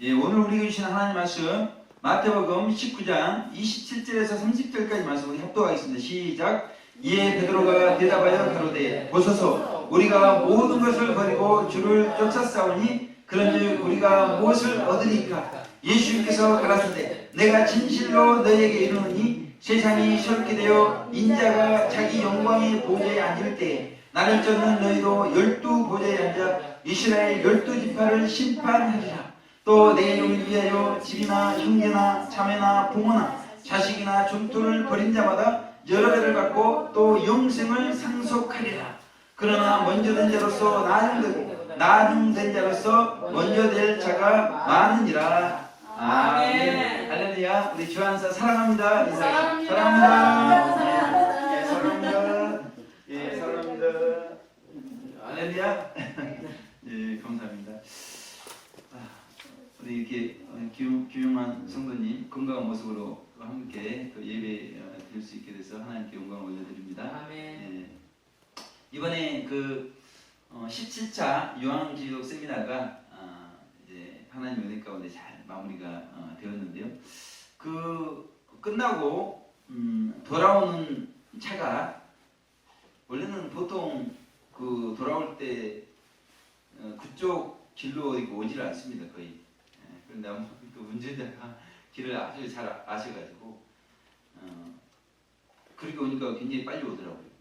예, 오늘 우리에게 주신 하나님 말씀 마태복음 19장 27절에서 30절까지 말씀을 합독하겠습니다. 시작. 이에 베드로가 대답하여 가로되 보소서 우리가 모든 것을 버리고 주를 쫓았사오니 그런즉 우리가 무엇을 얻으리까? 예수께서 가라사대 내가 진실로 너희에게 이르노니 세상이 새롭게 되어 인자가 자기 영광의 보좌에 앉을 때에 나를 쫓는 너희도 12보좌에 앉아 이스라엘 12지파를 심판하리라. 또 내 이름을 위하여 집이나 형제나 자매나 부모나 자식이나 중토를 벌인 자마다 여러 배를 받고 또 영생을 상속하리라. 그러나 먼저 된 자로서 나중되고 나중된 자로서 먼저 될 자가 많으니라. 아멘. 할렐루야. 우리 주한사 사랑합니다. 사랑합니다. 사랑합니다. 예, 사랑합니다. 예, 사랑합니다. 할렐루야. 예, 감사합니다. 우리 이렇게 귀용한 성도님 건강한 모습으로 함께 또 예배 드릴 수 있게 돼서 하나님께 영광을 올려드립니다. 아멘. 예. 이번에 그 17차 유황지독 세미나가 이제 하나님 은혜 가운데 잘 마무리가 되었는데요. 그 끝나고 돌아오는 차가 원래는 보통 그 돌아올 때 그쪽 길로 오지를 않습니다. 거의. 그런데 그 운전자가 길을 아주 잘 아셔가지고 그렇게 오니까 굉장히 빨리 오더라고요.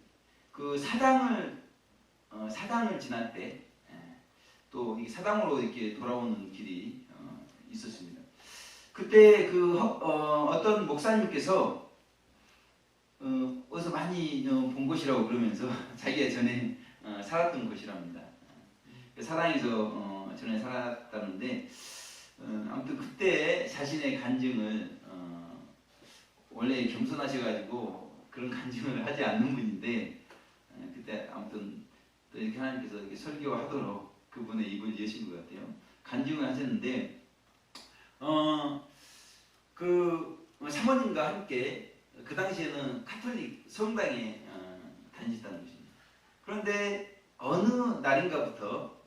그 사당을 지날 때 또 이 사당으로 이렇게 돌아오는 길이 있었습니다. 그때 그 어떤 목사님께서 어디서 많이 본 곳이라고 그러면서 자기가 전에 살았던 곳이랍니다. 사당에서 전에 살았다는데 아무튼 그때 자신의 간증을 원래 겸손하셔가지고 그런 간증을 하지 않는 분인데 그때 아무튼 또 이렇게 하나님께서 이렇게 설교하도록 그분의 입을 여신 것 같아요. 간증을 하셨는데 그 사모님과 함께 그 당시에는 카톨릭 성당에 다니셨다는 것입니다. 그런데 어느 날인가부터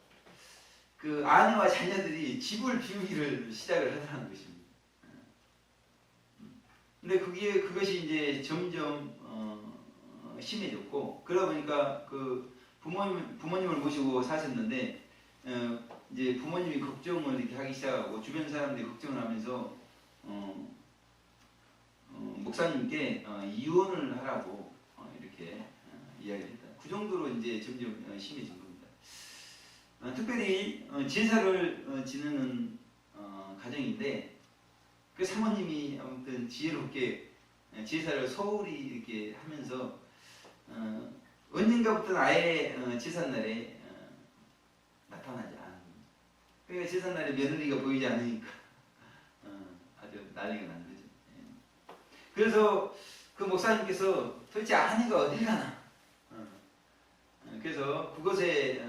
그 아내와 자녀들이 집을 비우기를 시작을 하더라는 것입니다. 근데 그것이 이제 점점 심해졌고 그러다 보니까 그 부모님을 모시고 사셨는데 이제 부모님이 걱정을 이렇게 하기 시작하고 주변 사람들이 걱정을 하면서 목사님께 이혼을 하라고 이렇게 이야기를 했다. 그 정도로 이제 점점 심해진 겁니다. 특별히 제사를 지내는 가정인데 그 사모님이 아무튼 지혜롭게 제사를 소홀히 이렇게 하면서 언젠가부터는 아예 제삿날에 나타나지 않은 겁니다. 그러니까 제삿날에 며느리가 보이지 않으니까 아주 난리가 난 거죠. 그래서 그 목사님께서 도대체 아내가 어딜 가나 그래서 그곳에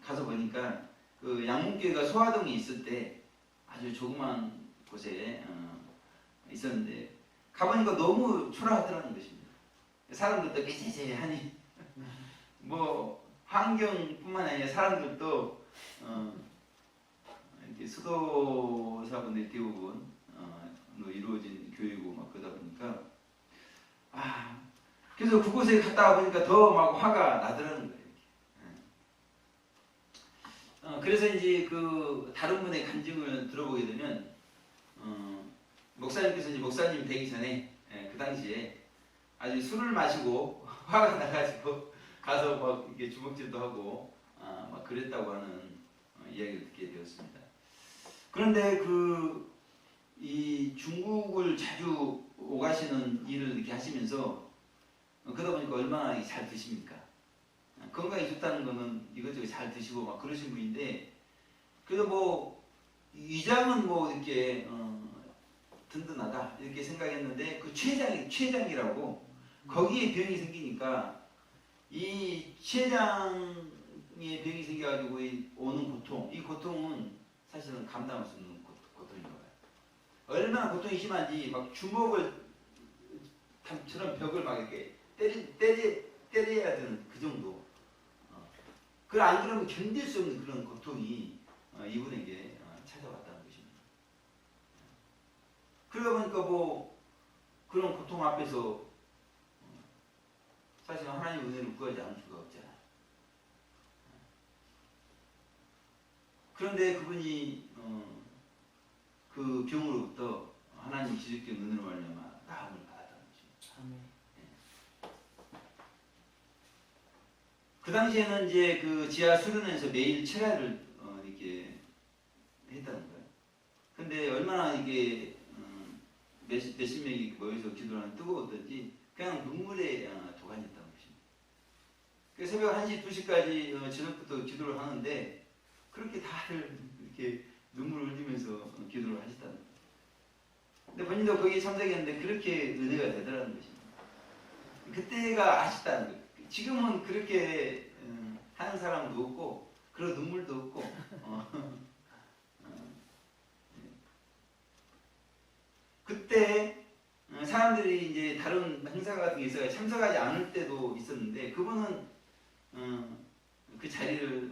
가서 보니까 그 양문교회가 소화동에 있을 때 아주 조그만 곳에 있었는데 가보니까 너무 초라하더라는 것입니다. 사람들도 깨재재하니 뭐 환경뿐만 아니라 사람들도 이렇게 수도사분들이 대부분 이루어진 교회고 막 그러다 보니까 그래서 그곳에 갔다 보니까 더 막 화가 나더라는 거예요. 그래서 이제 그 다른 분의 간증을 들어보게 되면 목사님께서 이제 목사님 되기 전에 그 당시에 아주 술을 마시고 화가 나가지고 가서 막 이렇게 주먹질도 하고 막 그랬다고 하는 이야기를 듣게 되었습니다. 그런데 이 중국을 자주 오가시는 일을 이렇게 하시면서 그러다 보니까 얼마나 잘 드십니까? 건강이 좋다는 거는 이것저것 잘 드시고 막 그러신 분인데 그래도 뭐 위장은 뭐 이렇게 든든하다 이렇게 생각했는데 그 췌장이라고 거기에 병이 생기니까 이 췌장에 병이 생겨가지고 오는 고통 이 고통은 사실은 감당할 수 없는 고통인가 봐요. 얼마나 고통이 심한지 막 주먹을 담처럼 벽을 막 이렇게 때려야 되는 그 정도. 안 그러면 견딜 수 없는 그런 고통이 이분에게 찾아왔다는 것입니다. 그러다 보니까 뭐 그런 고통 앞에서 사실 하나님 은혜를 구하지 않을 수가 없잖아요. 그런데 그분이 그 병으로부터 하나님 기적적 은혜로 말미암아 나음을 받았다는 것입니다. 아멘. 그 당시에는 이제 그 지하 수련회에서 매일 철야를 이렇게 했다는 거예요. 근데 얼마나 이게 몇십 명이 모여서 기도를 하는 뜨거웠던지 그냥 눈물에 도가니었다는 것입니다. 그 새벽 1시, 2시까지 저녁부터 기도를 하는데 그렇게 다들 이렇게 눈물을 흘리면서 기도를 하셨다는 거예요. 근데 본인도 거기에 참석했는데 그렇게 은혜가 되더라는 것입니다. 그때가 아쉽다는 거예요. 지금은 그렇게 하는 사람도 없고 그런 눈물도 없고 그때 사람들이 이제 다른 행사 같은 게 있어요. 참석하지 않을 때도 있었는데 그분은 그 자리를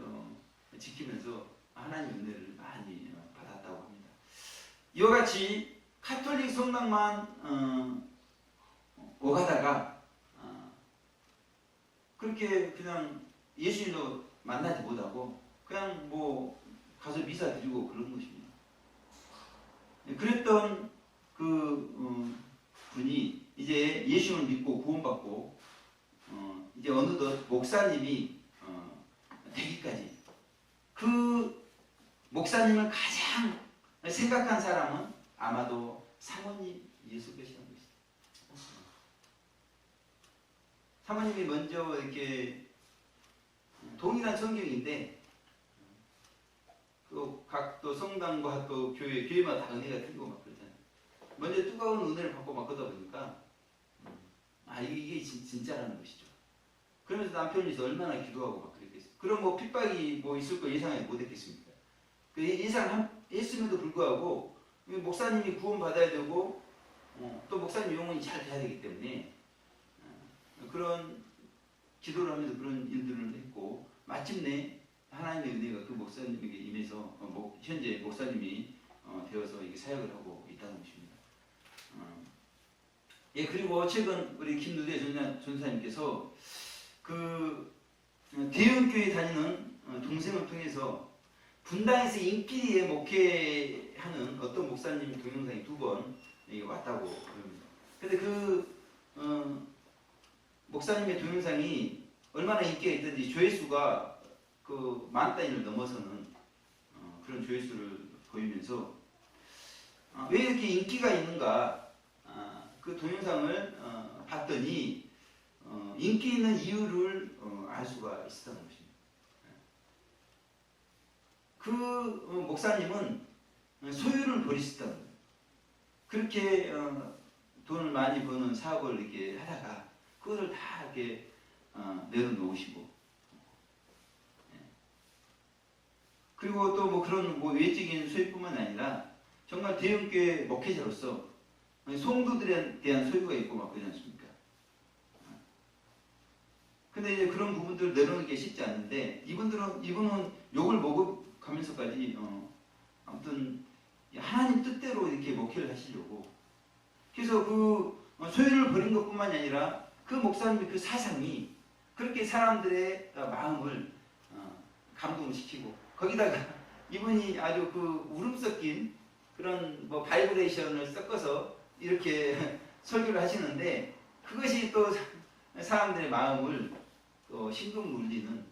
지키면서 하나님 은혜를 많이 받았다고 합니다. 이와 같이 카톨릭 성당만 오가다가 그렇게 그냥 예수님도 만나지 못하고 그냥 뭐 가서 미사 드리고 그런 것입니다. 그랬던 그 분이 이제 예수님을 믿고 구원받고 이제 어느덧 목사님이 되기까지 그 목사님을 가장 생각한 사람은 아마도 사모님이었을 것이라는 것이죠. 사모님이 먼저 이렇게 동일한 성경인데 또 성당과 또 교회마다 다 은혜가 틀리고 막 그러잖아요. 먼저 뜨거운 은혜를 받고 막 그러다 보니까 이게 진짜라는 것이죠. 그러면서 남편이 얼마나 기도하고 막 그랬겠어요. 그럼 뭐 핍박이 뭐 있을 거 예상하지 못했겠습니까? 그 예상했음에도 불구하고 목사님이 구원받아야 되고 또 목사님 영혼이 잘 돼야 되기 때문에 그런 기도를 하면서 그런 일들을 했고 마침내 하나님의 은혜가 그 목사님에게 임해서 현재 목사님이 되어서 이게 사역을 하고 있다는 것입니다. 예, 그리고 최근 우리 김누대 전사님께서 그 대형교회 다니는 동생을 통해서 분당에서 인기리에 목회하는 어떤 목사님 동영상이 2번 왔다고 그럽니다. 근데 그 목사님의 동영상이 얼마나 인기가 있던지 조회수가 그 10,000단위를 넘어서는 그런 조회수를 보이면서 왜 이렇게 인기가 있는가 그 동영상을 봤더니 인기 있는 이유를 알 수가 있었다는 것입니다. 그 목사님은 소유를 버리셨다는 거예요. 그렇게 돈을 많이 버는 사업을 이렇게 하다가 그것을 다 이렇게 내려놓으시고 그리고 또 뭐 그런 뭐 외적인 소유뿐만 아니라 정말 대형교회 목회자로서 성도들에 대한 소유가 있고 막 그러지 않습니까? 근데 이제 그런 부분들을 내려놓는 게 쉽지 않은데 이분은 욕을 먹어가면서까지 아무튼 하나님 뜻대로 이렇게 목회를 하시려고 그래서 그 소유를 버린 것뿐만이 아니라 그 목사님의 그 사상이 그렇게 사람들의 마음을 감동을 시키고 거기다가 이분이 아주 그 울음 섞인 그런 뭐 바이브레이션을 섞어서 이렇게 설교를 하시는데 그것이 또 사람들의 마음을 또 심금 울리는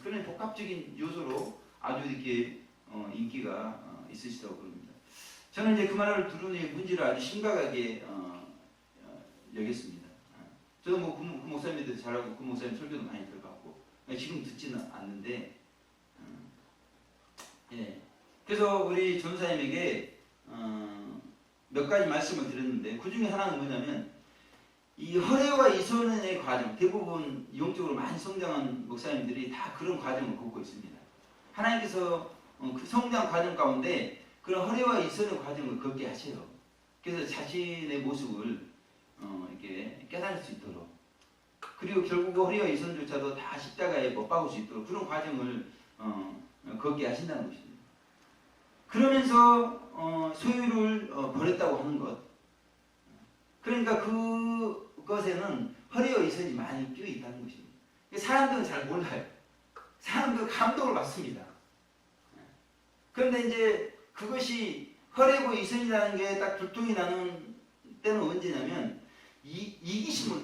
그런 복합적인 요소로 아주 이렇게 인기가 있으시다고 그럽니다. 저는 이제 그 말을 들은 후에 문제를 아주 심각하게 여겼습니다. 저도 뭐 그 목사님들 잘하고 그 목사님 설교도 많이 들어봤고 지금 듣지는 않는데 예. 그래서 우리 전사님에게 몇 가지 말씀을 드렸는데 그 중에 하나는 뭐냐면 이 허례와 이손의 과정 대부분 영적으로 많이 성장한 목사님들이 다 그런 과정을 겪고 있습니다. 하나님께서 그 성장 과정 가운데 그런 허례와 이손의 과정을 겪게 하세요. 그래서 자신의 모습을 이렇게 깨달을 수 있도록 그리고 결국 허리와 이손조차도 다 십자가에 못 박을 수 있도록 그런 과정을 겪게 하신다는 것입니다. 그러면서 소유를 버렸다고 하는 것. 그러니까 그것에는 허례와 이선이 많이 끼어 있다는 것입니다. 사람들은 잘 몰라요. 사람들은 감동을 받습니다. 그런데 이제 그것이 허례고 이선이라는 게 딱 불통이 나는 때는 언제냐면 이기신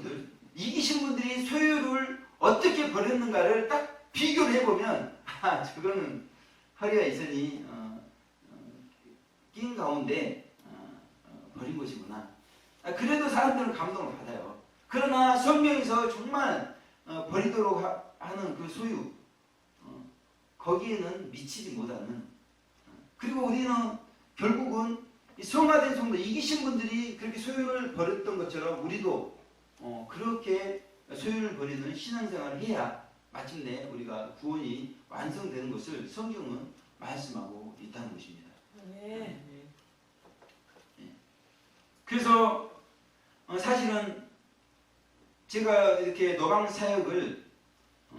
분들이 소유를 어떻게 버렸는가를 딱 비교를 해보면 저거는 허례와 이선이 낀 가운데 버린 것이구나. 그래도 사람들은 감동을 받아요. 그러나 성경에서 정말 버리도록 하는 그 소유 거기에는 미치지 못하는 그리고 우리는 결국은 성화된 성도 이기신 분들이 그렇게 소유를 버렸던 것처럼 우리도 그렇게 소유를 버리는 신앙생활을 해야 마침내 우리가 구원이 완성되는 것을 성경은 말씀하고 있다는 것입니다. 네. 그래서 사실은 제가 이렇게 노방 사역을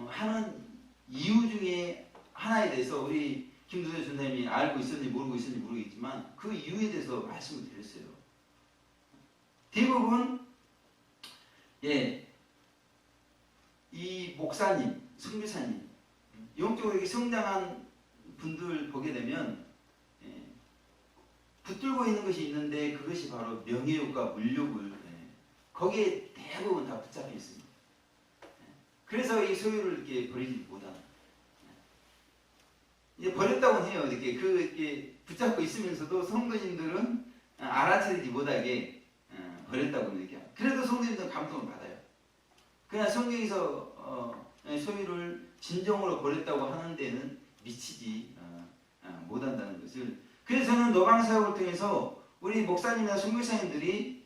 하는 이유 중에 하나에 대해서 우리 김두재 전사님이 알고 있었는지 모르고 있었는지 모르겠지만 그 이유에 대해서 말씀을 드렸어요. 대부분 이 목사님, 선교사님 영적으로 이렇게 성장한 분들 보게 되면 붙들고 있는 것이 있는데 그것이 바로 명예욕과 물욕을 거기에 대부분 다 붙잡혀 있습니다. 그래서 이 소유를 이렇게 버리지 못하는 이제 버렸다고는 해요. 이렇게 붙잡고 있으면서도 성도님들은 알아차리지 못하게 버렸다고는 이렇게. 그래도 성도님들은 감동을 받아요. 그냥 성경에서 소유를 진정으로 버렸다고 하는 데는 미치지 못한다는 것을. 그래서 저는 노방 사역을 통해서 우리 목사님이나 선교사님들이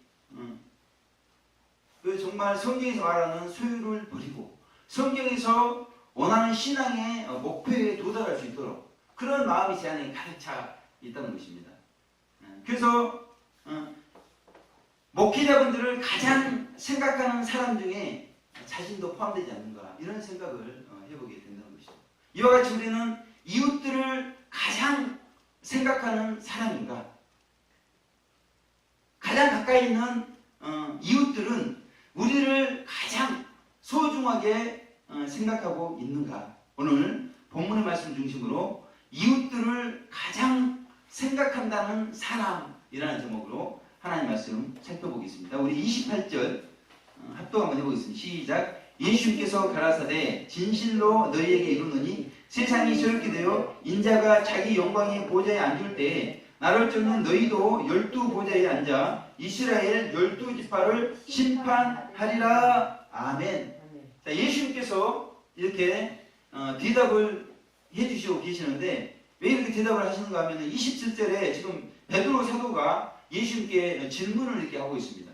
정말 성경에서 말하는 소유를 버리고 성경에서 원하는 신앙의 목표에 도달할 수 있도록 그런 마음이 제 안에 가득 차 있다는 것입니다. 그래서 목회자분들을 가장 생각하는 사람 중에 자신도 포함되지 않는가 이런 생각을 해보게 된다는 것이죠. 이와 같이 우리는 이웃들을 가장 생각하는 사람인가? 가장 가까이 있는 이웃들은 우리를 가장 소중하게 생각하고 있는가? 오늘 본문의 말씀 중심으로 이웃들을 가장 생각한다는 사람이라는 제목으로 하나님 말씀 살펴보겠습니다. 우리 28절 합독 한번 해보겠습니다. 시작. 예수께서 가라사대 진실로 너희에게 이르노니 세상이 저렇게 되어 인자가 자기 영광의 보좌에 앉을 때에 나를 쫓는 너희도 12 보좌에 앉아 이스라엘 12지파를 심판하리라. 아멘. 자, 예수님께서 이렇게 대답을 해주시고 계시는데 왜 이렇게 대답을 하시는가 하면 27절에 지금 베드로 사도가 예수님께 질문을 이렇게 하고 있습니다.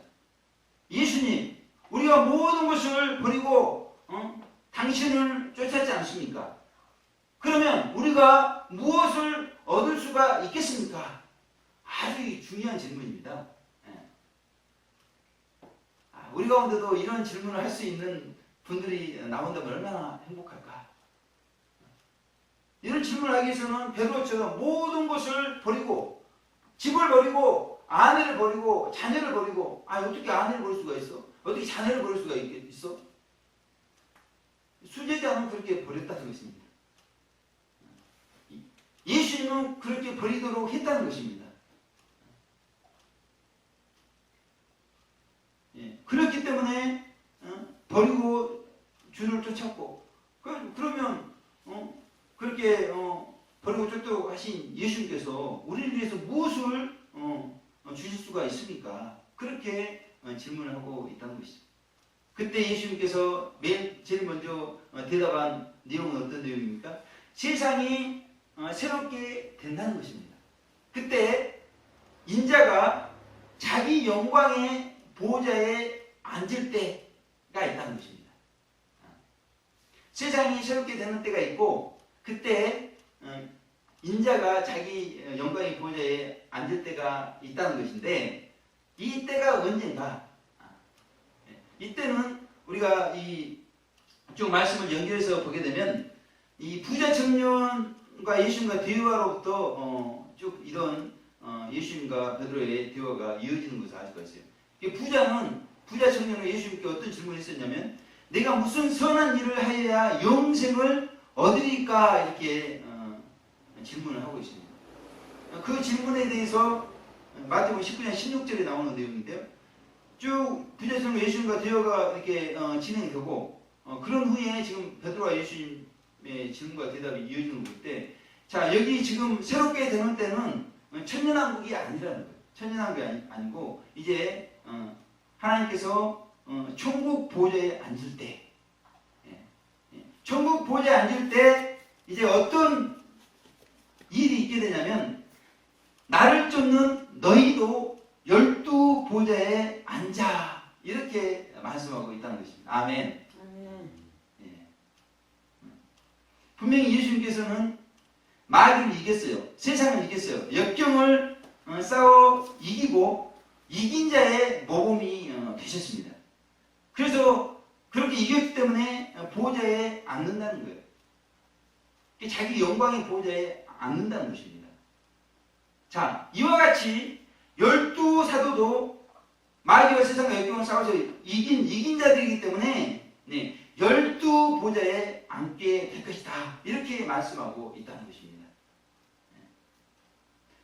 예수님, 우리가 모든 것을 버리고 당신을 쫓았지 않습니까? 그러면 우리가 무엇을 얻을 수가 있겠습니까? 아주 중요한 질문입니다. 우리 가운데도 이런 질문을 할 수 있는 분들이 나온다면 얼마나 행복할까? 이런 질문을 하기 위해서는 베드로처럼 모든 것을 버리고 집을 버리고 아내를 버리고 자녀를 버리고 어떻게 아내를 버릴 수가 있어? 어떻게 자녀를 버릴 수가 있어? 수제자는 그렇게 버렸다는 것입니다. 예수님은 그렇게 버리도록 했다는 것입니다. 그렇기 때문에 버리고 주를 쫓았고 그러면 그렇게 버리고 쫓도록 하신 예수님께서 우리를 위해서 무엇을 주실 수가 있습니까? 그렇게 질문을 하고 있다는 것이죠. 그때 예수님께서 제일 먼저 대답한 내용은 어떤 내용입니까? 세상이 새롭게 된다는 것입니다. 그때 인자가 자기 영광의 보호자에 앉을 때가 있다는 것입니다. 세상이 새롭게 되는 때가 있고 그때 인자가 자기 영광의 보호자에 앉을 때가 있다는 것인데 이 때가 언젠가? 이때는 우리가 이 쭉 말씀을 연결해서 보게 되면 이 부자 청년과 예수님과 대화로부터 쭉 이런 예수님과 베드로의 대화가 이어지는 것을 알 수가 있어요. 부자 청년은 예수님께 어떤 질문을 했었냐면 내가 무슨 선한 일을 하여야 영생을 얻으리까 이렇게 질문을 하고 있습니다. 그 질문에 대해서 마태복음 19장 16절에 나오는 내용인데요. 쭉 부자 청년 예수님과 대화가 이렇게 진행되고 그런 후에 지금 베드로와 예수님의 질문과 대답이 이어지는 걸 때, 자 여기 지금 새롭게 되는 때는 천년왕국이 아니라는 거예요. 천년왕국이 아니고 이제 하나님께서 천국 보좌에 앉을 때, 천국 보좌에 앉을 때 이제 어떤 일이 있게 되냐면 나를 쫓는 너희도 12 보좌에 앉아 이렇게 말씀하고 있다는 것입니다. 아멘. 분명히 예수님께서는 마귀를 이겼어요. 세상을 이겼어요. 역경을 싸워 이기고 이긴 자의 모범이 되셨습니다. 그래서 그렇게 이겼기 때문에 보좌에 앉는다는 거예요. 자기 영광의 보좌에 앉는다는 것입니다. 자, 이와 같이 12사도도 마귀와 세상과 역경을 싸워서 이긴 자들이기 때문에 12 보좌에 앉게 될 것이다. 이렇게 말씀하고 있다는 것입니다.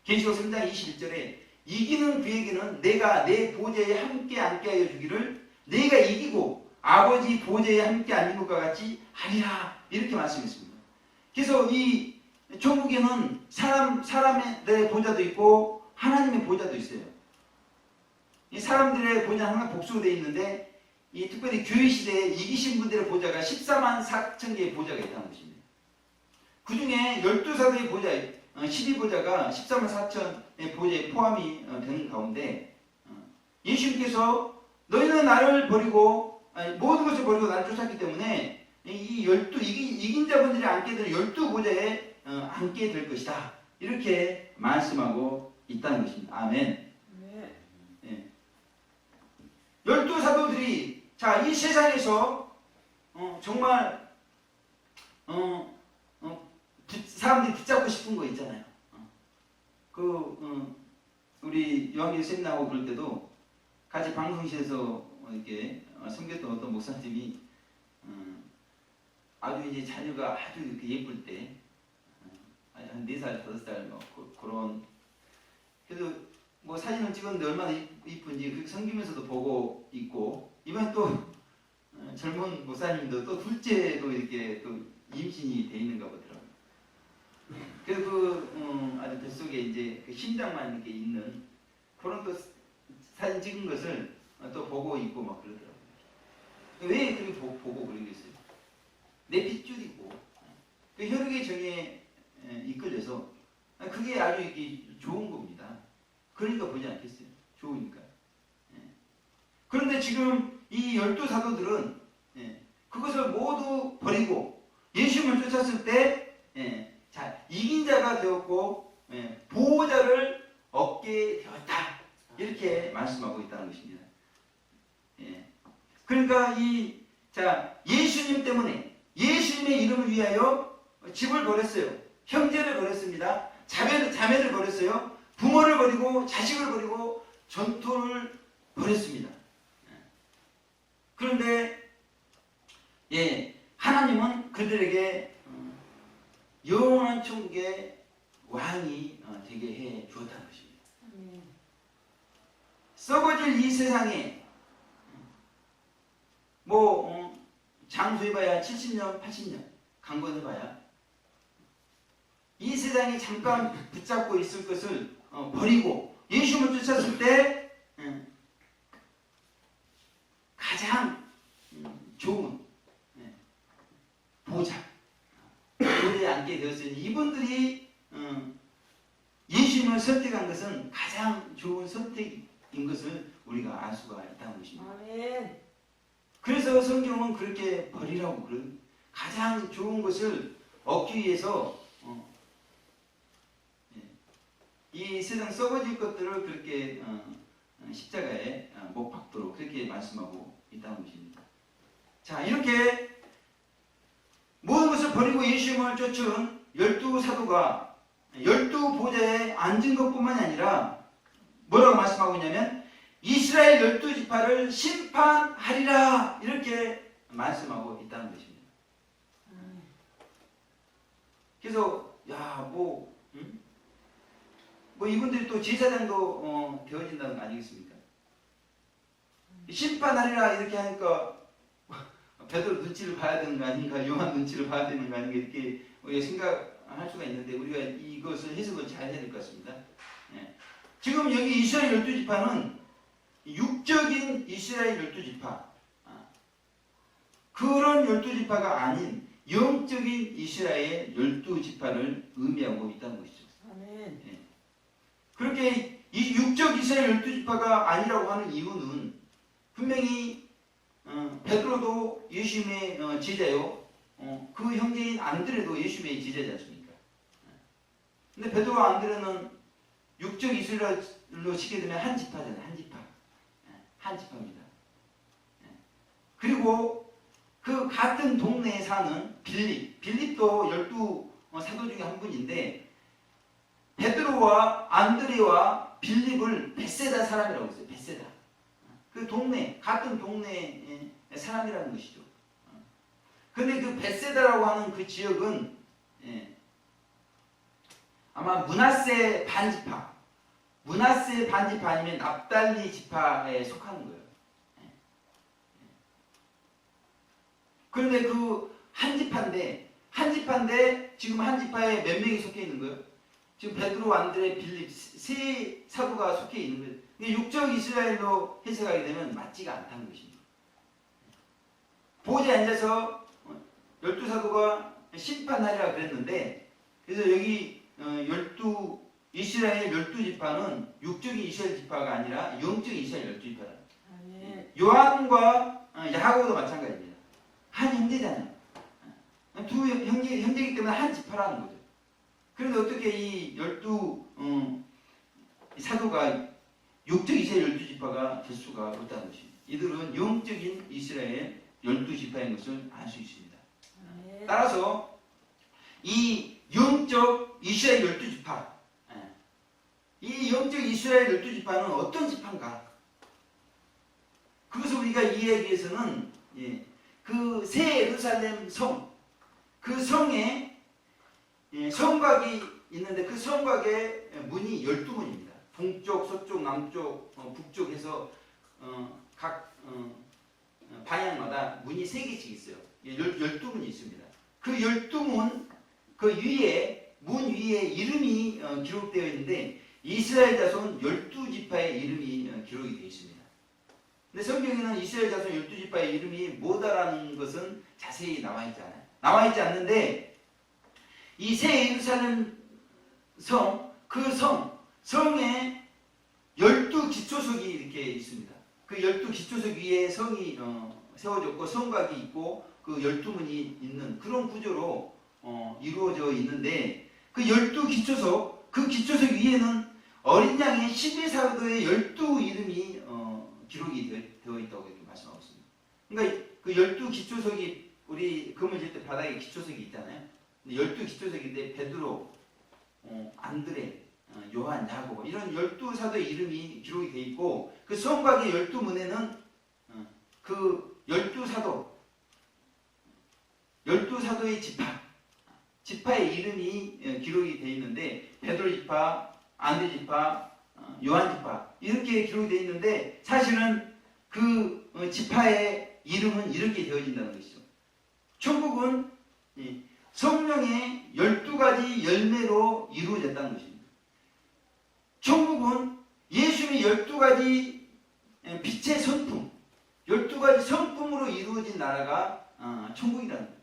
계시록 3장 21절에 이기는 그에게는 내가 내 보좌에 함께 앉게 하여 주기를 내가 이기고 아버지 보좌에 함께 앉는 것과 같이 하리라. 이렇게 말씀했습니다. 그래서 이 천국에는 사람의 보좌도 있고 하나님의 보좌도 있어요. 이 사람들의 보좌는 항상 복수로 되어 있는데 이 특별히 교회 시대에 이기신 분들의 보좌가 14만 4천 개의 보좌가 있다는 것입니다. 그 중에 12사도의 보좌, 12보좌가 14만 4천의 보좌에 포함이 되는 가운데 예수님께서 너희는 나를 버리고 모든 것을 버리고 나를 쫓았기 때문에 이 12 이긴 자분들이 앉게 될 12보좌에 앉게 될 것이다. 이렇게 말씀하고 있다는 것입니다. 아멘. 12사도들이 자, 이 세상에서 정말 사람들이 붙잡고 싶은 거 있잖아요. 우리 요한교회 세미나하고 그럴 때도 같이 방송실에서 이렇게 섬겼던 어떤 목사님이 아주 이제 자녀가 아주 이렇게 예쁠 때 한 4살, 5살 그런 그래도 뭐 사진을 찍었는데 얼마나 이쁜지 그렇게 섬기면서도 보고 있고 이번에 또 젊은 목사님도 또 둘째도 이렇게 또 임신이 돼 있는가 보더라고요. 그래서 아주 뱃속에 이제 그 심장만 이렇게 있는 그런 또 사진 찍은 것을 또 보고 있고 막 그러더라고요. 왜 그렇게 보고 그러겠어요? 내 핏줄이고 그 혈육의 정에 이끌려서 그게 아주 이렇게 좋은 겁니다. 그러니까 보지 않겠어요? 좋으니까. 그런데 지금 이 12사도들은 그것을 모두 버리고 예수님을 쫓았을 때 자, 이긴 자가 되었고 보호자를 얻게 되었다. 이렇게 말씀하고 있다는 것입니다. 그러니까 예수님 때문에 예수님의 이름을 위하여 집을 버렸어요. 형제를 버렸습니다. 자매를 버렸어요. 부모를 버리고 자식을 버리고 전토를 버렸습니다. 그런데 하나님은 그들에게 영원한 천국의 왕이 되게 해 주었다는 것입니다. 썩어질 이 세상에 장수해봐야 70년, 80년 강건해봐야 이 세상에 잠깐 붙잡고 있을 것을 버리고 예수님을 쫓았을 때 가장 좋은 보좌에 앉게 되었으니 이분들이 예수님을 선택한 것은 가장 좋은 선택인 것을 우리가 알 수가 있다는 것입니다. 아멘. 그래서 성경은 그렇게 버리라고 그런 가장 좋은 것을 얻기 위해서 이 세상 썩어질 것들을 그렇게 십자가에 못 박도록 그렇게 말씀하고 있다는 것입니다. 자, 이렇게 모든 것을 버리고 예수님을 쫓은 12사도가 열두 보좌에 앉은 것뿐만이 아니라 뭐라고 말씀하고 있냐면 이스라엘 열두 지파를 심판하리라 이렇게 말씀하고 있다는 것입니다. 그래서 뭐 이분들이 또 제사장도 되어진다는 거 아니겠습니까? 심판하리라 이렇게 하니까 베드로 눈치를 봐야 되는 거 아닌가, 요한 눈치를 봐야 되는 거 아닌가 이렇게 우리가 생각할 수가 있는데 우리가 이것을 해석을 잘 해야 될 것 같습니다. 지금 여기 이스라엘 열두 지파는 육적인 이스라엘 열두 지파, 그런 열두 지파가 아닌 영적인 이스라엘 열두 지파를 의미하고 있다는 것이죠. 아멘. 그렇게 이 육적 이스라엘 열두 지파가 아니라고 하는 이유는 분명히 베드로도 예수님의 제자요, 그 형제인 안드레도 예수님의 제자지 않습니까? 근데 베드로와 안드레는 육적 이스라엘로 치게 되면 한 지파잖아요. 한 지파입니다. 그리고 그 같은 동네에 사는 빌립도 열두 사도 중에 한 분인데 베드로와 안드레와 빌립을 베세다 사람이라고 했어요. 베세다. 그 동네, 같은 동네의 사람이라는 것이죠. 그런데 그 베세다라고 하는 그 지역은 아마 므낫세 반지파 아니면 납달리 지파에 속하는 거예요. 그런데 그 한 지파인데 지금 한 지파에 몇 명이 속해 있는 거예요? 지금 베드로, 안드레, 빌립 세 사도가 속해 있는 거예요. 근데 육적 이스라엘로 해석하게 되면 맞지가 않다는 것입니다. 보좌에 앉아서 열두 사도가 심판하리라 그랬는데, 그래서 여기 이스라엘 열두 지파는 육적인 이스라엘 지파가 아니라 영적인 이스라엘 열두 지파다. 요한과 야고보도 마찬가지입니다. 한 형제잖아요. 두 형제이기 때문에 한 지파라는 거죠. 그런데 어떻게 이 열두 사도가 육적 이스라엘 열두 지파가 될 수가 없다는 것입니다. 이들은 영적인 이스라엘 열두 지파인 것을 알 수 있습니다. 따라서 이 영적 이스라엘 열두 지파, 이 영적 이스라엘 열두 지파는 어떤 지파인가? 그것을 우리가 이해하기 위해서는 그 새 예루살렘 성, 그 성에 성곽이 있는데 그 성곽의 문이 12문입니다. 동쪽, 서쪽, 남쪽, 북쪽 해서 각 방향마다 문이 3개씩 있어요. 12문이 있습니다. 그 12문 그 위에 문 위에 이름이 기록되어 있는데 이스라엘 자손 12지파의 이름이 기록이 되어 있습니다. 근데 성경에는 이스라엘 자손 12지파의 이름이 뭐다라는 것은 자세히 나와 있지 않아요. 나와 있지 않는데 이 새 예루살렘 성, 그 성에 12기초석이 이렇게 있습니다. 그 12기초석 위에 성이 세워졌고 성곽이 있고 그 12문이 있는 그런 구조로 이루어져 있는데 그 12기초석, 그 기초석 위에는 어린 양의 11사도의 12이름이 기록이 되어 있다고 이렇게 말씀하고 있습니다. 그러니까 그 12기초석이 우리 금을 질 때 바닥에 기초석이 있잖아요. 12기초석인데 베드로, 안드레, 요한, 야고보 이런 12사도의 이름이 기록이 되어 있고 그 성곽의 12문에는 그 12사도의 지파의 이름이 기록이 되어 있는데 베드로 지파, 안드레 지파, 요한 지파 이렇게 기록이 되어 있는데 사실은 그 지파의 이름은 이렇게 되어진다는 것이죠. 천국은 성령의 12가지 열매로 이루어졌다는 것입니다. 천국은 예수님의 12가지 빛의 성품, 12가지 성품으로 이루어진 나라가 천국이라는 거예요.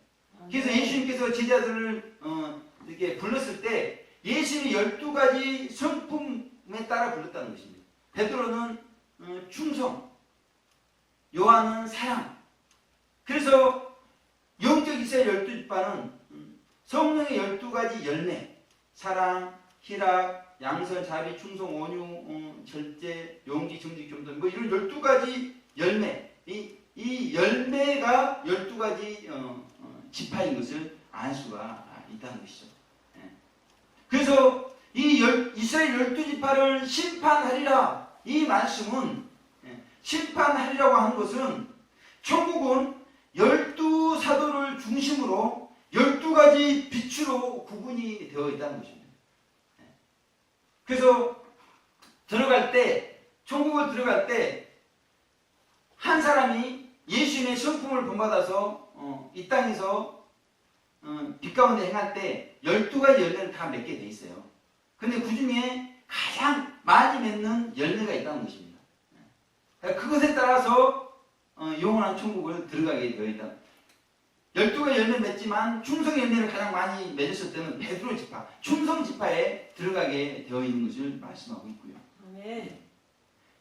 그래서 예수님께서 제자들을 이렇게 불렀을 때 예수님의 12가지 성품에 따라 불렀다는 것입니다. 베드로는 충성, 요한은 사랑. 그래서 영적 이스라엘 12지파는 성령의 12가지 열매, 사랑, 희락, 양선, 자비, 충성, 온유, 절제, 용기, 정직, 겸손 뭐 이런 12가지 열매, 이 열매가 12가지 지파인 것을 알 수가 있다는 것이죠. 그래서 이 이스라엘 12지파를 심판하리라, 이 말씀은, 심판하리라고 하는 것은 천국은 12사도를 중심으로 12가지 빛으로 구분이 되어 있다는 것입니다. 그래서 들어갈 때, 천국을 들어갈 때 한 사람이 예수님의 성품을 본받아서 이 땅에서 빛 가운데 행할 때 12가지 열매를 다 맺게 돼 있어요. 근데 그 중에 가장 많이 맺는 열매가 있다는 것입니다. 그것에 따라서 영원한 천국을 들어가게 되어 있다. 12가지 열매 맺지만 충성 열매를 가장 많이 맺었을 때는 베드로 지파, 충성 지파에 들어가게 되어 있는 것을 말씀하고 있고요. 아멘.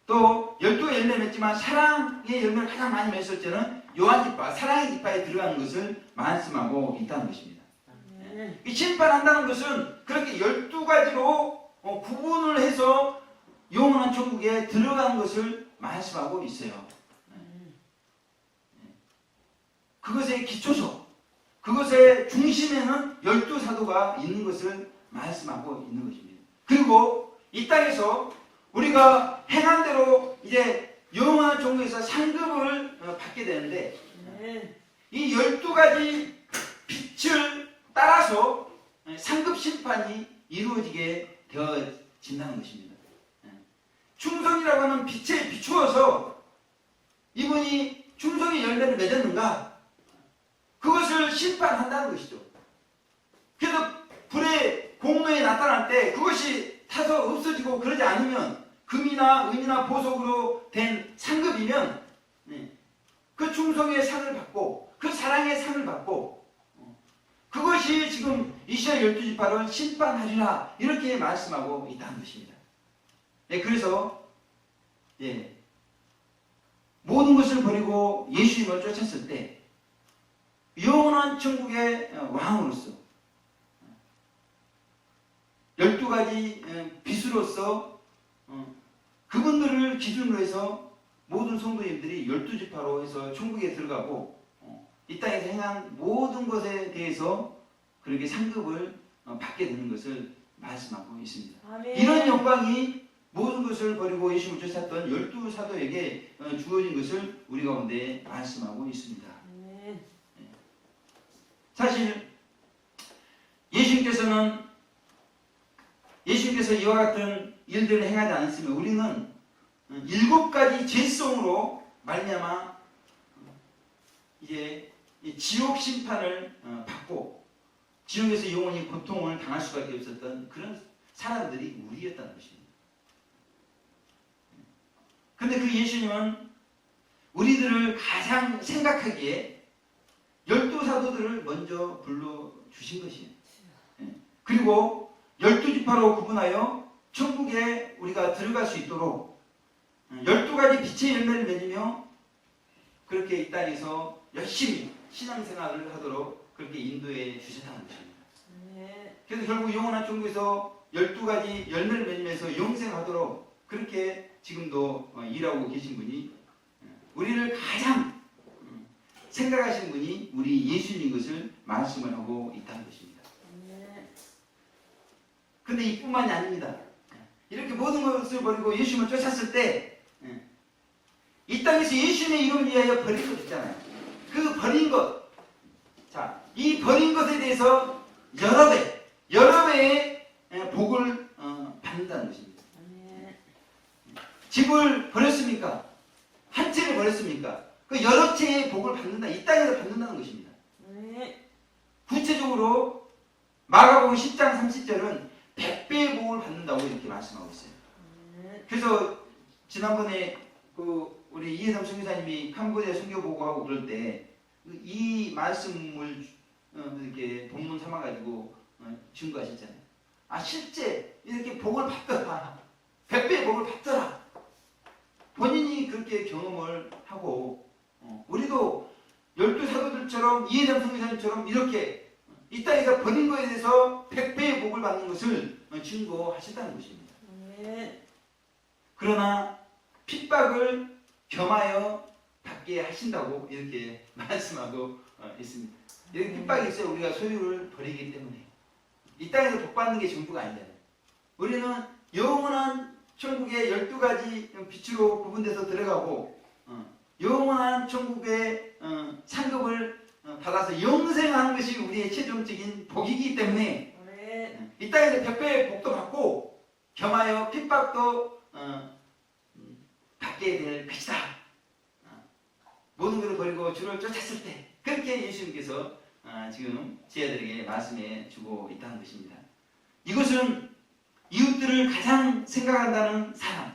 또 12가지 열매 맺지만 사랑의 열매를 가장 많이 맺었을 때는 요한 지파, 사랑의 지파에 들어가는 것을 말씀하고 있다는 것입니다. 아멘. 이 심판한다는 것은 그렇게 12가지로 구분을 해서 영원한 천국에 들어가는 것을 말씀하고 있어요. 그것의 기초서, 그것의 중심에는 12사도가 있는 것을 말씀하고 있는 것입니다. 그리고 이 땅에서 우리가 행한 대로 이제 영원한 천국에서 상급을 받게 되는데, 이 12가지 빛을 따라서 상급 심판이 이루어지게 되어진다는 것입니다. 충성이라고 하는 빛에 비추어서 이분이 충성의 열매를 맺었는가? 그것을 심판한다는 것이죠. 그래서 불의 공로에 나타날 때 그것이 타서 없어지고 그러지 않으면, 금이나 은이나 보석으로 된 상급이면 그 충성의 상을 받고 그 사랑의 상을 받고, 그것이 지금 이스라엘 12지파를 심판하리라 이렇게 말씀하고 있다는 것입니다. 그래서 모든 것을 버리고 예수님을 쫓았을 때 영원한 천국의 왕으로서 12가지 빛으로서 그분들을 기준으로 해서 모든 성도님들이 12지파로 해서 천국에 들어가고 이 땅에서 행한 모든 것에 대해서 그렇게 상급을 받게 되는 것을 말씀하고 있습니다. 아멘. 이런 영광이 모든 것을 버리고 예수님을 쫓았던 12사도에게 주어진 것을 우리 가운데 말씀하고 있습니다. 아멘. 사실 예수님께서 이와 같은 일들을 행하지 않았으면 우리는 7가지 죄성으로 말미암아 이제 지옥 심판을 받고 지옥에서 영원히 고통을 당할 수밖에 없었던 그런 사람들이 우리였다는 것입니다. 그런데 그 예수님은 우리들을 가장 생각하기에 12사도들을 먼저 불러주신 것이에요. 그리고 12지파로 구분하여 천국에 우리가 들어갈 수 있도록 12가지 빛의 열매를 맺으며 그렇게 이 땅에서 열심히 신앙생활을 하도록 그렇게 인도해 주셨다는 것입니다. 그래서 결국 영원한 천국에서 12가지 열매를 맺으면서 영생하도록 그렇게 지금도 일하고 계신 분이, 우리를 가장 생각하신 분이 우리 예수님인 것을 말씀을 하고 있다는 것입니다. 근데 이뿐만이 아닙니다. 이렇게 모든 것을 버리고 예수님을 쫓았을 때 이 땅에서 예수님의 이름을 위하여 버린 것 있잖아요. 그 버린 것, 자, 이 버린 것에 대해서 여러 배의 복을 받는다는 것입니다. 집을 버렸습니까? 한 채를 버렸습니까? 그 여러 채의 복을 받는다. 이 땅에서 받는다는 것입니다. 구체적으로 마가복음 10장 30절은 100배의 복을 받는다고 이렇게 말씀하고 있어요. 그래서 지난번에 우리 이해담 선교사님이 캄보디아 선교 보고하고 그럴 때 이 말씀을 이렇게 본문 삼아가지고 증거하셨잖아요. 실제 이렇게 복을 받더라. 100배의 복을 받더라. 본인이 그렇게 경험을 하고 우리도 12사도들처럼 이해담 선교사님처럼 이렇게 이 땅에서 버린 것에 대해서 100배의 복을 받는 것을 증거하셨다는 것입니다. 그러나 핍박을 겸하여 받게 하신다고 이렇게 말씀하고 있습니다. 이렇게 핍박이 있어요. 우리가 소유를 버리기 때문에. 이 땅에서 복받는 게 전부가 아니잖아요. 우리는 영원한 천국의 12가지 빛으로 구분돼서 들어가고 영원한 천국의 상급을 받아서 영생하는 것이 우리의 최종적인 복이기 때문에 이 땅에서 백배의 복도 받고 겸하여 핍박도 받게 될 것이다. 모든 것을 버리고 주를 쫓았을 때 그렇게 예수님께서 지금 제자들에게 말씀해 주고 있다는 것입니다. 이것은 이웃들을 가장 생각한다는 사람,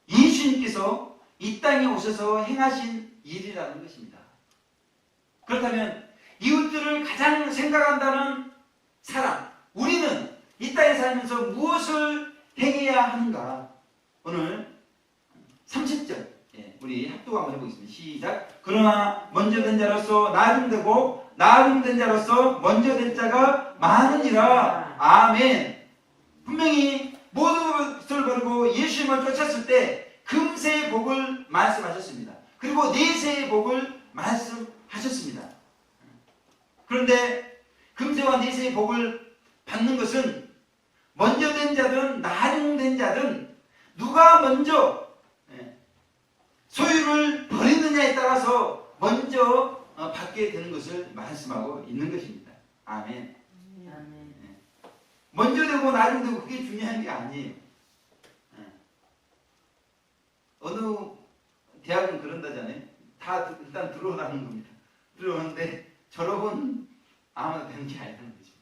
예수님께서 이 땅에 오셔서 행하신 일이라는 것입니다. 그렇다면 이웃들을 가장 생각한다는 사람, 우리는 이 땅에 살면서 무엇을 행해야 하는가? 오늘 30절 우리 합독 한번 해보겠습니다. 시작. 그러나 먼저 된 자로서 나중되고 나중된 자로서 먼저 된 자가 많으니라. 아멘. 분명히 모든 것을 버리고 예수님을 쫓았을 때 금세의 복을 말씀하셨습니다. 그리고 내세의 복을 말씀하셨습니다. 그런데 금세와 내세의 복을 받는 것은 먼저 된 자든 나중된 자든 누가 먼저 소유를 버리느냐에 따라서 먼저 받게 되는 것을 말씀하고 있는 것입니다. 아멘. 먼저 되고 나중 되고 그게 중요한 게 아니에요. 어느 대학은 그런다잖아요. 다 일단 들어오라는 겁니다. 들어오는데 졸업은 아무나 되는 게 아니라는 것입니다.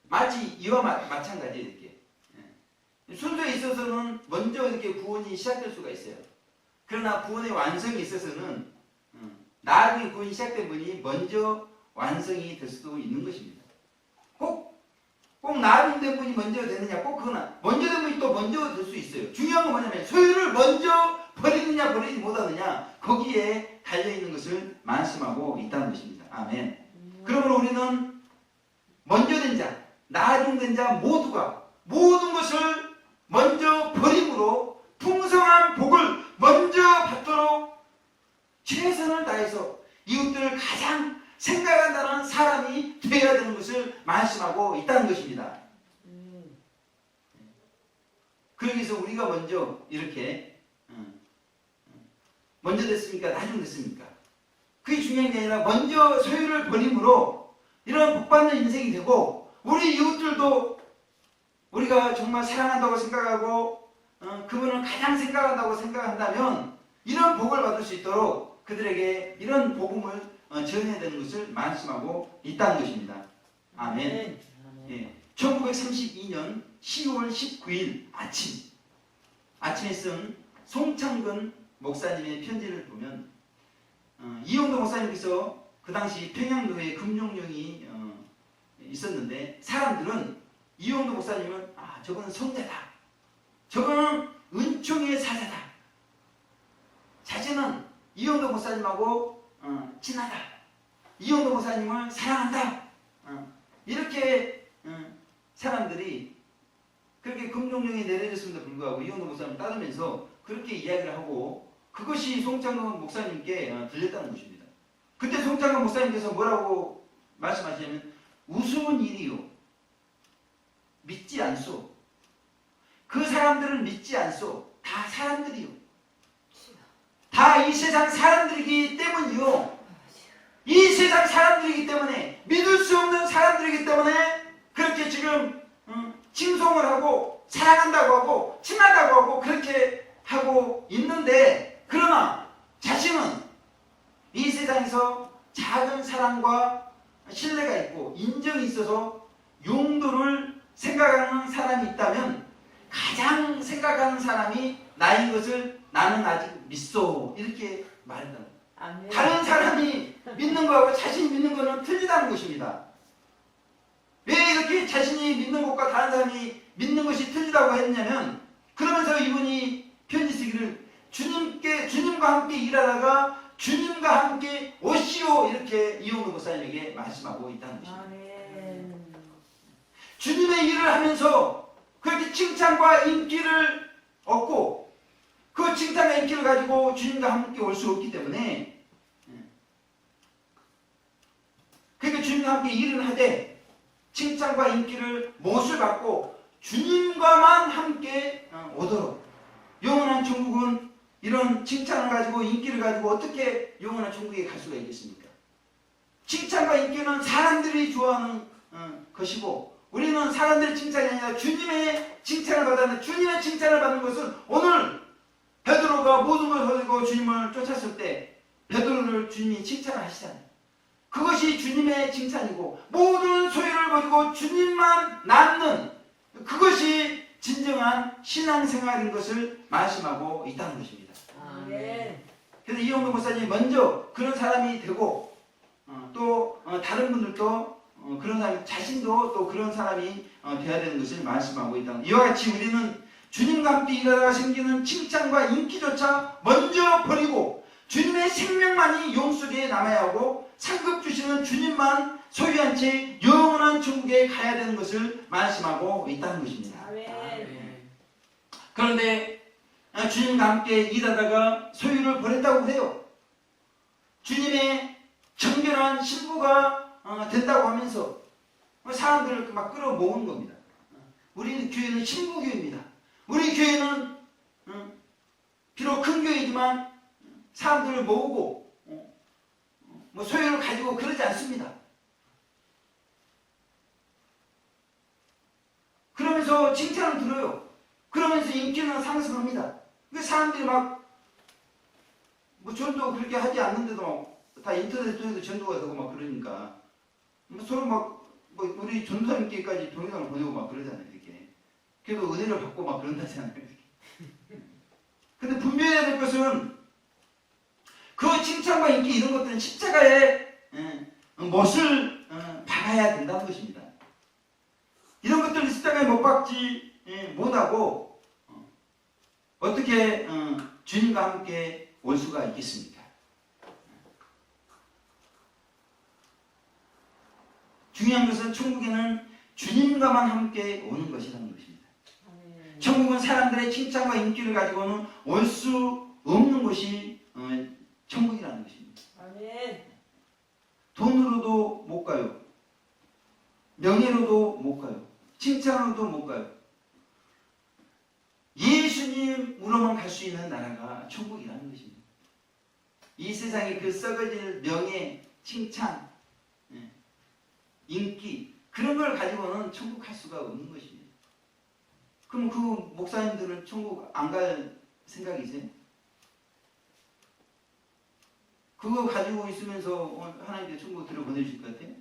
마치 이와 마찬가지예요. 이렇게 순서에 있어서는 먼저 이렇게 구원이 시작될 수가 있어요. 그러나 구원의 완성에 있어서는 나중에 구원이 시작된 분이 먼저 완성이 될 수도 있는 것입니다. 꼭 나중 된 분이 먼저 되느냐, 꼭 그거나 먼저 된 분이 또 먼저 될 수 있어요. 중요한 건 뭐냐면 소유를 먼저 버리느냐 버리지 못하느냐 거기에 달려있는 것을 말씀하고 있다는 것입니다. 아멘. 그러므로 우리는 먼저 된 자, 나중 된 자 모두가 모든 것을 먼저 버림으로 풍성한 복을 먼저 받도록 최선을 다해서 이웃들을 가장 생각한다는 사람이 되어야 되는 것을 말씀하고 있다는 것입니다. 그러기 위해서 우리가 먼저 이렇게 먼저 됐습니까? 나중 됐습니까? 그게 중요한 게 아니라 먼저 소유를 버림으로 이런 복받는 인생이 되고 우리 이웃들도 우리가 정말 사랑한다고 생각하고 그분을 가장 생각한다고 생각한다면 이런 복을 받을 수 있도록 그들에게 이런 복음을 전해야 되는 것을 말씀하고 있다는 것입니다. 아멘. 예, 1932년 10월 19일 아침에 쓴 송창근 목사님의 편지를 보면 이용도 목사님께서 그 당시 평양교회에 금용령이 있었는데 사람들은 이용도 목사님은 저거는 성자다. 저거는 은총의 사자다. 자신은 이용도 목사님하고 친하다. 이용도 목사님을 사랑한다. 이렇게 사람들이 그렇게 금종령이 내려졌음에도 불구하고 이용도 목사님을 따르면서 그렇게 이야기를 하고 그것이 송창근 목사님께 들렸다는 것입니다. 그때 송창근 목사님께서 뭐라고 말씀하시냐면 우스운 일이요. 믿지 않소. 그 사람들을 믿지 않소. 다 사람들이요. 다 이 세상 사람들이기 때문이요. 이 세상 사람들이기 때문에 믿을 수 없는 사람들이기 때문에 그렇게 지금 칭송을 하고 사랑한다고 하고 친하다고 하고 그렇게 하고 있는데 그러나 자신은 이 세상에서 작은 사랑과 신뢰가 있고 인정이 있어서 용도를 생각하는 사람이 있다면 가장 생각하는 사람이 나인 것을 나는 아직 믿소 이렇게 말한다. 다른 사람이 믿는 거하고 자신이 믿는 거는 틀리다는 것입니다. 왜 이렇게 자신이 믿는 것과 다른 사람이 믿는 것이 틀리다고 했냐면 그러면서 이분이 편지 쓰기를 주님과 함께 일하다가 주님과 함께 오시오 이렇게 이용도 목사님에게 말씀하고 있다는 것입니다. 주님의 일을 하면서 그렇게 칭찬과 인기를 얻고 그 칭찬과 인기를 가지고 주님과 함께 올 수 없기 때문에 그러니까 주님과 함께 일을 하되 칭찬과 인기를 못을 받고 주님과만 함께 오도록. 영원한 천국은 이런 칭찬을 가지고 인기를 가지고 어떻게 영원한 천국에 갈 수가 있겠습니까? 칭찬과 인기는 사람들이 좋아하는 것이고, 우리는 사람들의 칭찬이 아니라 주님의 칭찬을 받았는데, 주님의 칭찬을 받는 것은 오늘 베드로가 모든 것을 버리고 주님을 쫓았을 때 베드로를 주님이 칭찬을 하시잖아요. 그것이 주님의 칭찬이고, 모든 소유를 버리고 주님만 남는 그것이 진정한 신앙생활인 것을 말씀하고 있다는 것입니다. 그래서 이용도 목사님이 먼저 그런 사람이 되고, 또 다른 분들도 그런 사람, 자신도 또 그런 사람이 되어야 되는 것을 말씀하고 있다. 이와 같이 우리는 주님과 함께 일하다가 생기는 칭찬과 인기조차 먼저 버리고 주님의 생명만이 영 속에 남아야 하고 상급 주시는 주님만 소유한 채 영원한 천국에 가야 되는 것을 말씀하고 있다는 것입니다. 그런데 주님과 함께 일하다가 소유를 버렸다고 해요. 주님의 정결한 신부가 된다고 하면서 사람들을 막 끌어모으는 겁니다. 우리 교회는 신부교회입니다. 우리 교회는 비록 큰 교회이지만 사람들을 모으고 뭐 소유를 가지고 그러지 않습니다. 그러면서 칭찬을 들어요. 그러면서 인기는 상승합니다. 그 사람들이 막 뭐 전도 그렇게 하지 않는데도 다 인터넷 통해서 전도가 되고 막 그러니까 서로 막 뭐 우리 전도사님께까지 동영상을 보내고 막 그러잖아요. 이렇게. 그래도 은혜를 받고 막 그런다잖아요. 근데 분명해야 될 것은 그 칭찬과 인기 이런 것들은 십자가의 못을 박아야 된다는 것입니다. 이런 것들을 십자가에 못 박지 못하고 어떻게 주님과 함께 올 수가 있겠습니까? 중요한 것은 천국에는 주님과만 함께 오는 것이라는 것입니다. 천국은 사람들의 칭찬과 인기를 가지고는 올 수 없는 것이 천국이라는 것입니다. 돈으로도 못 가요. 명예로도 못 가요. 칭찬으로도 못 가요. 예수님으로만 갈 수 있는 나라가 천국이라는 것입니다. 이 세상에 그 썩어질 명예, 칭찬, 인기 그런 걸 가지고는 천국 갈 수가 없는 것입니다. 그럼 그 목사님들은 천국 안 갈 생각이세요? 그거 가지고 있으면서 하나님께 천국 들어보내주실 것 같아요?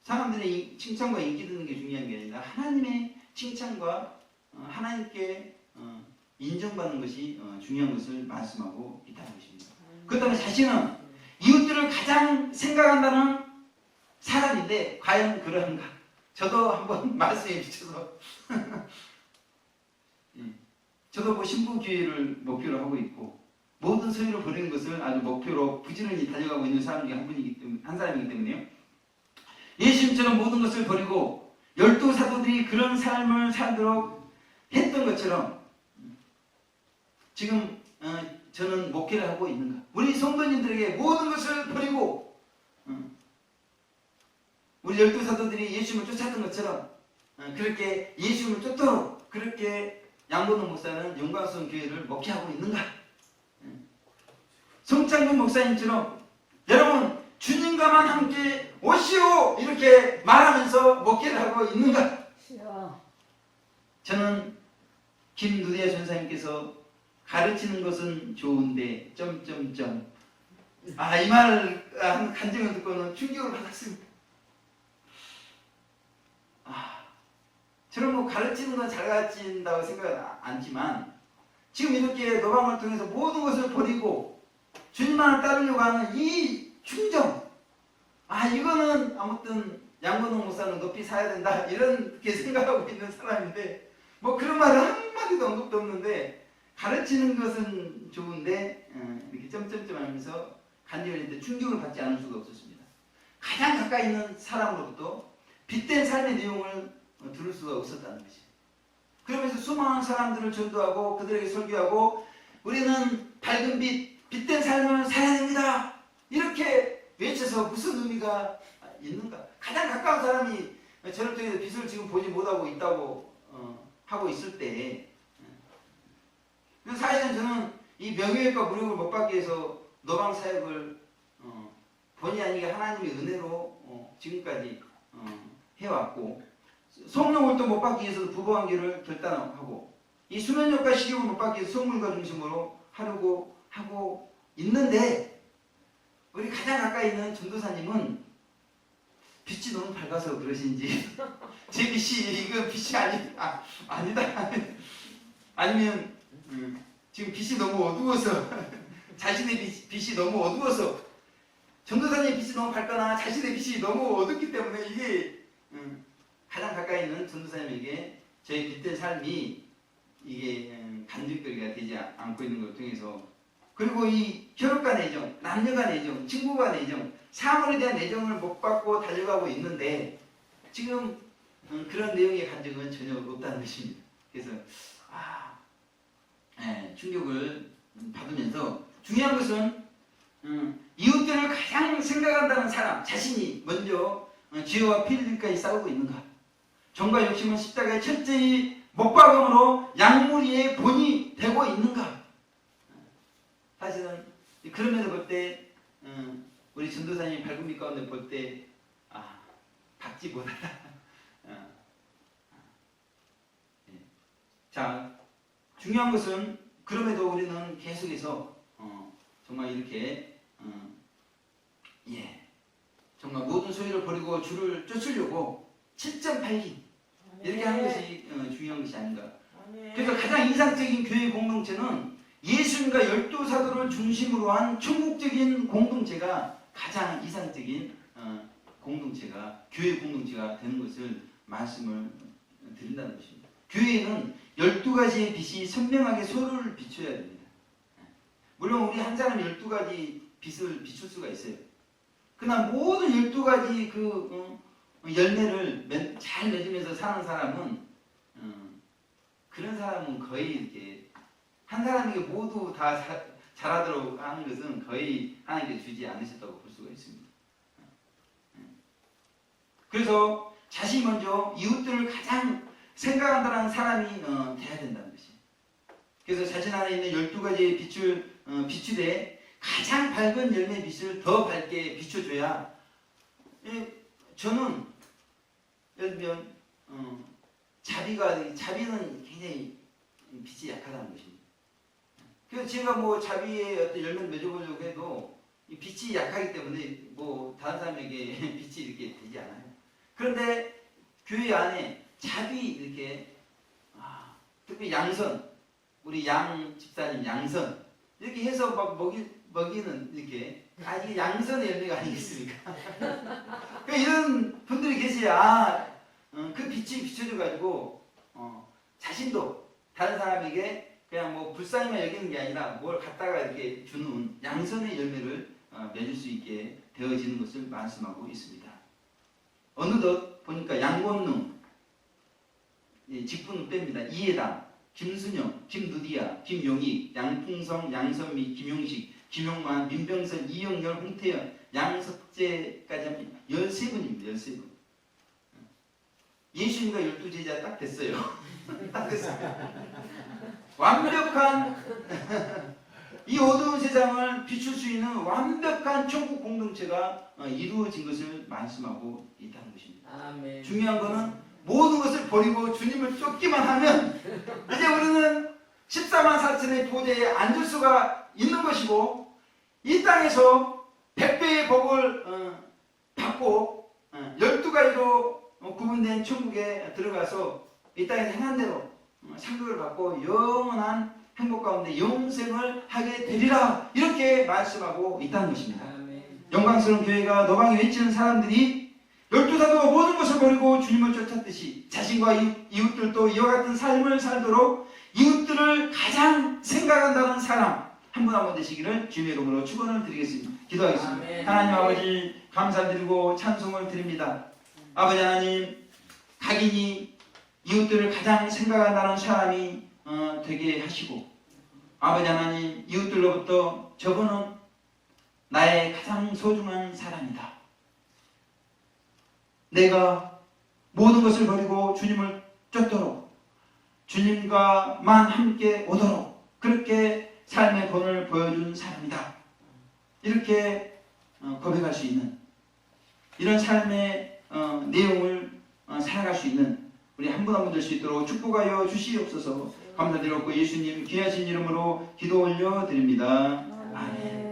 사람들의 칭찬과 인기 듣는 게 중요한 게 아니라 하나님의 칭찬과 하나님께 인정받는 것이 중요한 것을 말씀하고 있다는 것입니다. 그렇다면 자신은 이웃들을 가장 생각한다는 사람인데 과연 그런가? 저도 한번 말씀에 비춰서 저도 뭐 신부교회를 목표로 하고 있고 모든 소유를 버리는 것을 아주 목표로 부지런히 달려가고 있는 사람 중에 한 사람이기 때문에요. 예수님처럼 모든 것을 버리고 12사도들이 그런 삶을 살도록 했던 것처럼 지금 저는 목회를 하고 있는가? 우리 성도님들에게 모든 것을 버리고 우리 12사도들이 예수님을 쫓았던 것처럼 그렇게 예수님을 쫓도록 그렇게 양보동 목사는 영광스러운 교회를 목회하고 있는가? 송창근 목사님처럼 여러분 주님과만 함께 오시오 이렇게 말하면서 목회를 하고 있는가? 저는 김누리아 전사님께서 가르치는 것은 좋은데 점점점 이 말 한 간증을 듣고는 충격을 받았습니다. 저는 뭐 가르치는 건 잘 가르친다고 생각 않지만 지금 이렇게 노방을 통해서 모든 것을 버리고 주님만을 따르려고 하는 이 충정 이거는 아무튼 양건홍 목사는 높이 사야 된다 이렇게 생각하고 있는 사람인데 뭐 그런 말을 한마디도 언급도 없는데 가르치는 것은 좋은데 이렇게 점점점 하면서 간절히 충격을 받지 않을 수가 없었습니다. 가장 가까이 있는 사람으로부터 빛된 삶의 내용을 들을 수가 없었다는 것이죠. 그러면서 수많은 사람들을 전도하고 그들에게 설교하고 우리는 밝은 빛, 빛된 삶을 살아야 됩니다. 이렇게 외쳐서 무슨 의미가 있는가? 가장 가까운 사람이 저를 통해서 빛을 지금 보지 못하고 있다고 하고 있을 때, 사실은 저는 이 명예과 무력을 못 받기 위해서 노방 사역을 본의 아니게 하나님의 은혜로 지금까지 해왔고, 성령을 못 받기 위해서도 부부관계를 결단하고, 이 수면력과 식욕을 못 받기 위해서 성물과 중심으로 하려고 하고 있는데, 우리 가장 가까이 있는 전도사님은 빛이 너무 밝아서 그러신지 제 빛이 이거 빛이 아니다. 아니면 지금 빛이 너무 어두워서 자신의 빛이 너무 어두워서 전도사님의 빛이 너무 밝거나 자신의 빛이 너무 어둡기 때문에 이게 가장 가까이 있는 전도사님에게 저의 빛된 삶이 이게 간질거리가 되지 않고 있는 걸 통해서, 그리고 이 혈육 간 애정, 남녀 간 애정, 친구 간 애정, 사물에 대한 애정을 못 받고 달려가고 있는데 지금 그런 내용의 간증은 전혀 없다는 것입니다. 그래서 충격을 받으면서 중요한 것은 이웃들을 가장 생각한다는 사람 자신이 먼저 죄와 피를까지 싸우고 있는가? 정과 욕심은 십자가의 철저히 목박음으로 양무리의 본이 되고 있는가? 사실은 그런 면에서 볼 때 우리 전도사님 밝은 빛 가운데 볼 때 박지 못하다. 자, 중요한 것은 그럼에도 우리는 계속해서 정말 이렇게 정말 모든 소유를 버리고 주를 쫓으려고 7.8기 이렇게 하는 것이 중요한 것이 아닌가. 그래서 가장 이상적인 교회 공동체는 예수님과 12사도를 중심으로 한 천국적인 공동체가 가장 이상적인 공동체가 교회 공동체가 되는 것을 말씀을 드린다는 것입니다. 교회는 12가지의 빛이 선명하게 서로를 비춰야 됩니다. 물론 우리 한 사람이 12가지 빛을 비출 수가 있어요. 그러나 모든 12가지 그 열매를 잘 맺으면서 사는 사람은 그런 사람은 거의 이렇게 한 사람에게 모두 다 잘하도록 하는 것은 거의 하나님께 주지 않으셨다고 볼 수가 있습니다. 그래서 자신이 먼저 이웃들을 가장 생각한다는 사람이 돼야 된다는 것이. 그래서 자신 안에 있는 12가지의 빛을 비추되 가장 밝은 열매 빛을 더 밝게 비춰줘야. 저는 예를 들면 자비는 굉장히 빛이 약하다는 것입니다. 그래서 제가 뭐 자비의 어떤 열매를 맺어보려고 해도 이 빛이 약하기 때문에 뭐 다른 사람에게 빛이 이렇게 되지 않아요. 그런데 교회 안에 자비 이렇게 특히 양선, 우리 양 집사님 양선 이렇게 해서 막 먹이는 이렇게 이게 양선의 열매가 아니겠습니까? 그러니까 이런 분들이 계셔야 그 빛이 비춰져 가지고 자신도 다른 사람에게 그냥 뭐 불쌍히만 여기는 게 아니라 뭘 갖다가 이렇게 주는 양선의 열매를 맺을 수 있게 되어지는 것을 말씀하고 있습니다. 어느덧 보니까 양권능, 직분은 뺍니다. 이해당, 김순영, 김누디아, 김용익, 양풍성, 양선미, 김용식, 김용만, 민병선, 이영렬, 홍태연, 양석재까지 하면 13분입니다. 13분. 예수님과 12제자 딱 됐어요. 딱 됐어요. 완벽한 이 어두운 세상을 비출 수 있는 완벽한 천국 공동체가 이루어진 것을 말씀하고 있다는 것입니다. 아멘. 중요한 것은 모든 것을 버리고 주님을 쫓기만 하면 이제 우리는 14만 4천의 보좌에 앉을 수가 있는 것이고 이 땅에서 100배의 복을 받고 12가지로 구분된 천국에 들어가서 이 땅에서 행한 대로 상급을 받고 영원한 행복 가운데 영생을 하게 되리라 이렇게 말씀하고 있다는 것입니다. 영광스러운 교회가 노방에 외치는 사람들이 12사도가 모든 것을 버리고 주님을 쫓았듯이 자신과 이웃들도 이와 같은 삶을 살도록 이웃들을 가장 생각한다는 사람 한 분 한 분 되시기를 주님의 이름으로 축원을 드리겠습니다. 기도하겠습니다. 아멘. 하나님 아버지 감사드리고 찬송을 드립니다. 아버지 하나님 각인이 이웃들을 가장 생각한다는 사람이 되게 하시고 아버지 하나님 이웃들로부터 저분은 나의 가장 소중한 사람이다. 내가 모든 것을 버리고 주님을 쫓도록 주님과만 함께 오도록 그렇게 삶의 본을 보여준 사람이다. 이렇게 고백할 수 있는 이런 삶의 내용을 살아갈 수 있는 우리 한 분 한 분 될 수 있도록 축복하여 주시옵소서. 감사드렸고 예수님 귀하신 이름으로 기도 올려 드립니다. 아멘.